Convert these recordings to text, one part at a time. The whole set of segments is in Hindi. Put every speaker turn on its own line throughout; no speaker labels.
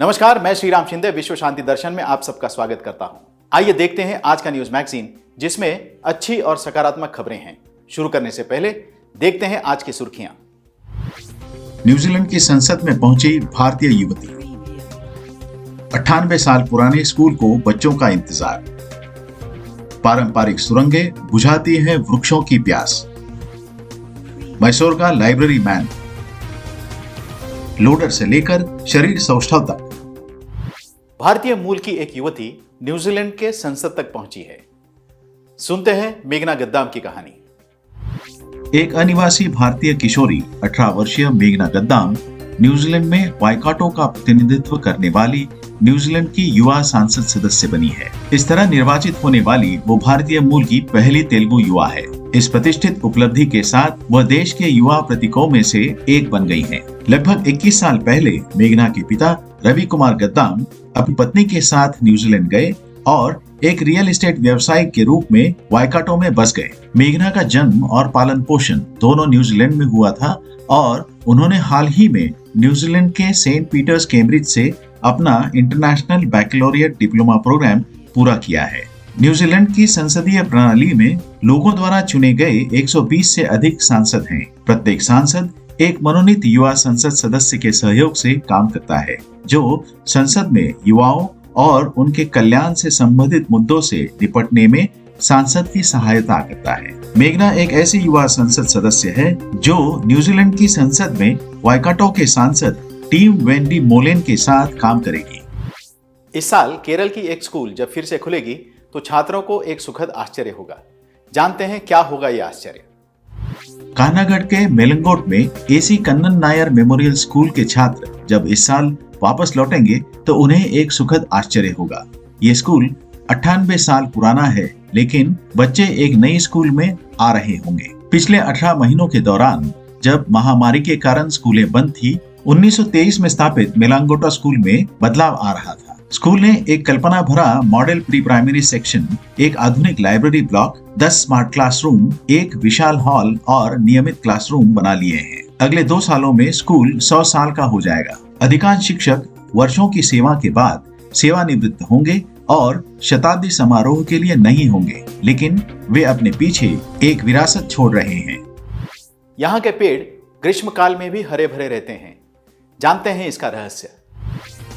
नमस्कार, मैं श्रीराम शिंदे विश्व शांति दर्शन में आप सबका स्वागत करता हूं। आइए देखते हैं आज का न्यूज मैगजीन, जिसमें अच्छी और सकारात्मक खबरें हैं। शुरू करने से पहले देखते हैं आज की सुर्खियां।
न्यूजीलैंड की संसद में पहुंची भारतीय युवती। 98 साल पुराने स्कूल को बच्चों का इंतजार। पारंपरिक सुरंगें बुझाती हैं वृक्षों की प्यास। मैसूर का लाइब्रेरी मैन, लोडर से लेकर शरीर सौष्ठव तक।
भारतीय मूल की एक युवती न्यूजीलैंड के संसद तक पहुंची है। सुनते हैं मेघना गद्दाम की कहानी।
एक अनिवासी भारतीय किशोरी 18 वर्षीय मेघना गद्दाम न्यूजीलैंड में वाइकाटो का प्रतिनिधित्व करने वाली न्यूजीलैंड की युवा संसद सदस्य बनी है। इस तरह निर्वाचित होने वाली वो भारतीय मूल की पहली तेलुगु युवा है। इस प्रतिष्ठित उपलब्धि के साथ वह देश के युवा प्रतीकों में से एक बन गई हैं। लगभग 21 साल पहले मेघना के पिता रवि कुमार गद्दाम अपनी पत्नी के साथ न्यूजीलैंड गए और एक रियल एस्टेट व्यवसायी के रूप में वाइकाटो में बस गए। मेघना का जन्म और पालन पोषण दोनों न्यूजीलैंड में हुआ था और उन्होंने हाल ही में न्यूजीलैंड के सेंट पीटर्स कैम्ब्रिज से अपना इंटरनेशनल बैकलॉरिएट डिप्लोमा प्रोग्राम पूरा किया है। न्यूजीलैंड की संसदीय प्रणाली में लोगों द्वारा चुने गए 120 से अधिक सांसद हैं। प्रत्येक सांसद एक मनोनीत युवा संसद सदस्य के सहयोग से काम करता है, जो संसद में युवाओं और उनके कल्याण से संबंधित मुद्दों से निपटने में सांसद की सहायता करता है। मेघना एक ऐसी युवा संसद सदस्य है जो न्यूजीलैंड की संसद में वाइकाटो के सांसद टीम वेंडी मोलेन के साथ काम करेगी।
इस साल केरल की एक स्कूल जब फिर से खुलेगी तो छात्रों को एक सुखद आश्चर्य होगा। जानते हैं क्या होगा यह आश्चर्य।
कानागढ़ के मेलंगोट में AC Kannan Nair memorial school के छात्र जब इस साल वापस लौटेंगे तो उन्हें एक सुखद आश्चर्य होगा। ये स्कूल 98 साल पुराना है, लेकिन बच्चे एक नई स्कूल में आ रहे होंगे। पिछले 18 महीनों के दौरान जब महामारी के कारण स्कूलें बंद थी, 1923 में स्थापित मेलांगोटा स्कूल में बदलाव आ रहा था। स्कूल ने एक कल्पना भरा मॉडल प्री प्राइमरी सेक्शन, एक आधुनिक लाइब्रेरी ब्लॉक, 10 स्मार्ट क्लासरूम, एक विशाल हॉल और नियमित क्लासरूम बना लिए हैं। अगले 2 सालों में स्कूल 100 साल का हो जाएगा। अधिकांश शिक्षक वर्षों की सेवा के बाद सेवानिवृत्त होंगे और शताब्दी समारोह के लिए नहीं होंगे, लेकिन वे अपने पीछे एक विरासत छोड़ रहे हैं।
यहाँ के पेड़ ग्रीष्मकाल में भी हरे भरे रहते हैं। जानते हैं इसका रहस्य।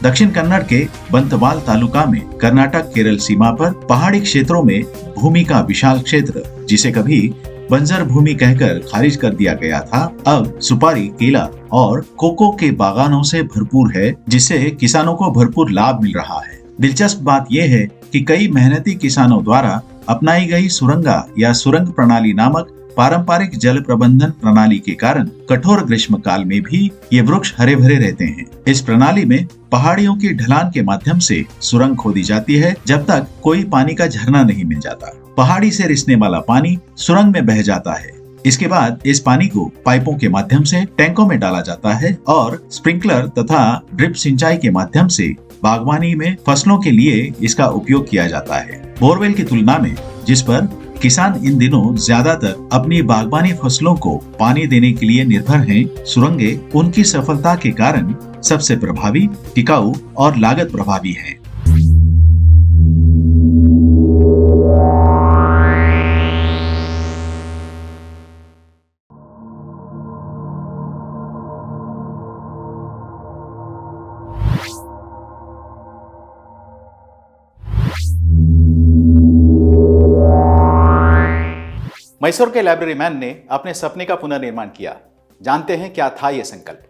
दक्षिण कन्नड़ के बंतवाल तालुका में कर्नाटक केरल सीमा पर पहाड़ी क्षेत्रों में भूमि का विशाल क्षेत्र, जिसे कभी बंजर भूमि कहकर खारिज कर दिया गया था, अब सुपारी, केला और कोको के बागानों से भरपूर है, जिससे किसानों को भरपूर लाभ मिल रहा है। दिलचस्प बात यह है कि कई मेहनती किसानों द्वारा अपनाई गई सुरंगा या सुरंग प्रणाली नामक पारंपरिक जल प्रबंधन प्रणाली के कारण कठोर ग्रीष्म काल में भी ये वृक्ष हरे भरे रहते हैं। इस प्रणाली में पहाड़ियों की ढलान के माध्यम से सुरंग खोदी जाती है जब तक कोई पानी का झरना नहीं मिल जाता। पहाड़ी से रिसने वाला पानी सुरंग में बह जाता है। इसके बाद इस पानी को पाइपों के माध्यम से टैंकों में डाला जाता है और स्प्रिंकलर तथा ड्रिप सिंचाई के माध्यम से बागवानी में फसलों के लिए इसका उपयोग किया जाता है। बोरवेल की तुलना में, जिस पर किसान इन दिनों ज्यादातर अपनी बागबानी फसलों को पानी देने के लिए निर्भर हैं, सुरंगें उनकी सफलता के कारण सबसे प्रभावी, टिकाऊ और लागत प्रभावी हैं।
मैसूर के लाइब्रेरी मैन ने अपने सपने का पुनर्निर्माण किया। जानते हैं क्या था यह संकल्प।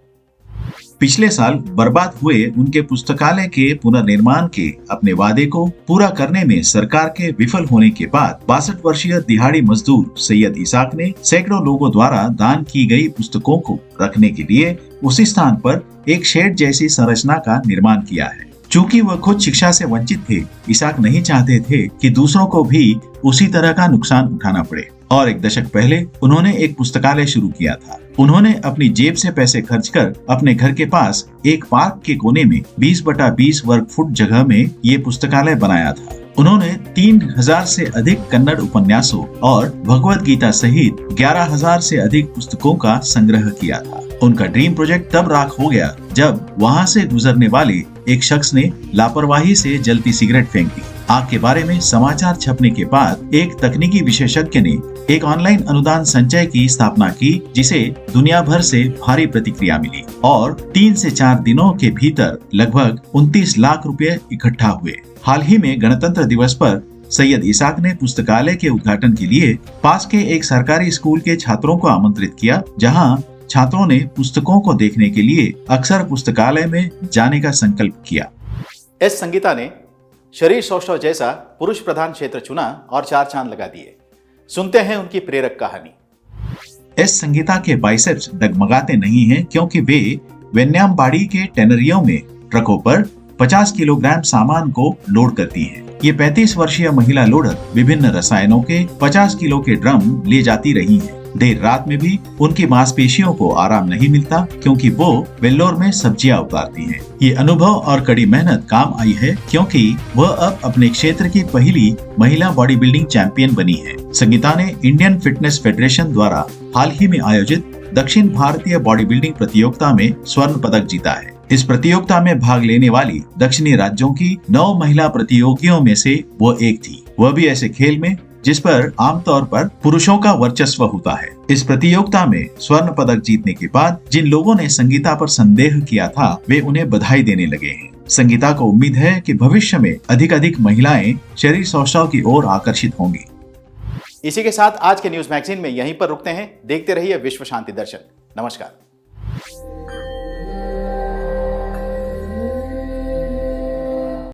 पिछले साल बर्बाद हुए उनके पुस्तकालय के पुनर्निर्माण के अपने वादे को पूरा करने में सरकार के विफल होने के बाद 62 वर्षीय दिहाड़ी मजदूर सैयद इसाक ने सैकड़ों लोगों द्वारा दान की गई पुस्तकों को रखने के लिए उसी स्थान पर एक शेड जैसी संरचना का निर्माण किया है। चूँकि वह खुद शिक्षा से वंचित थे, इसाक नहीं चाहते थे कि दूसरों को भी उसी तरह का नुकसान उठाना पड़े और 1 दशक पहले उन्होंने एक पुस्तकालय शुरू किया था। उन्होंने अपनी जेब से पैसे खर्च कर अपने घर के पास एक पार्क के कोने में 20x20 वर्ग फुट जगह में ये पुस्तकालय बनाया था। उन्होंने 3000 से अधिक कन्नड़ उपन्यासों और भगवद गीता सहित 11000 से अधिक पुस्तकों का संग्रह किया था। उनका ड्रीम प्रोजेक्ट तब राख हो गया जब वहां से गुजरने वाले एक शख्स ने लापरवाही से जलती सिगरेट फेंक दी। आग के बारे में समाचार छपने के बाद एक तकनीकी विशेषज्ञ ने एक ऑनलाइन अनुदान संचय की स्थापना की, जिसे दुनिया भर से भारी प्रतिक्रिया मिली और 3 से 4 दिनों के भीतर लगभग 29 लाख रुपए इकट्ठा हुए। हाल ही में गणतंत्र दिवस पर सैयद इसाक ने पुस्तकालय के उद्घाटन के लिए पास के एक सरकारी स्कूल के छात्रों को आमंत्रित किया, जहां छात्रों ने पुस्तकों को देखने के लिए अक्सर पुस्तकालय में जाने का संकल्प किया।
एस संगीता ने शरीर सौष्ठव जैसा पुरुष प्रधान क्षेत्र चुना और 4 चांद लगा दिए। सुनते हैं उनकी प्रेरक कहानी।
एस संगीता के बाइसेप्स डगमगाते नहीं हैं, क्योंकि वे वेन्यामबाड़ी के टेनरियों में ट्रकों पर 50 किलोग्राम सामान को लोड करती हैं। ये 35 वर्षीय महिला लोडर विभिन्न रसायनों के 50 किलो के ड्रम ले जाती रही हैं। देर रात में भी उनकी मांसपेशियों को आराम नहीं मिलता, क्योंकि वो वेल्लोर में सब्जियां उतारती हैं। ये अनुभव और कड़ी मेहनत काम आई है, क्योंकि वह अब अपने क्षेत्र की पहली महिला बॉडी बिल्डिंग चैंपियन बनी है। संगीता ने इंडियन फिटनेस फेडरेशन द्वारा हाल ही में आयोजित दक्षिण भारतीय बॉडी बिल्डिंग प्रतियोगिता में स्वर्ण पदक जीता है। इस प्रतियोगिता में भाग लेने वाली दक्षिणी राज्यों की 9 महिला प्रतियोगियों में से वो एक थी, वह भी ऐसे खेल में जिस पर आमतौर पर पुरुषों का वर्चस्व होता है। इस प्रतियोगिता में स्वर्ण पदक जीतने के बाद जिन लोगों ने संगीता पर संदेह किया था, वे उन्हें बधाई देने लगे हैं। संगीता को उम्मीद है कि भविष्य में अधिक महिलाएं शरीर सौष्ठव की ओर आकर्षित होंगी।
इसी के साथ आज के न्यूज मैगजीन में यहीं पर रुकते हैं। देखते रहिए विश्व शांति दर्शन। नमस्कार।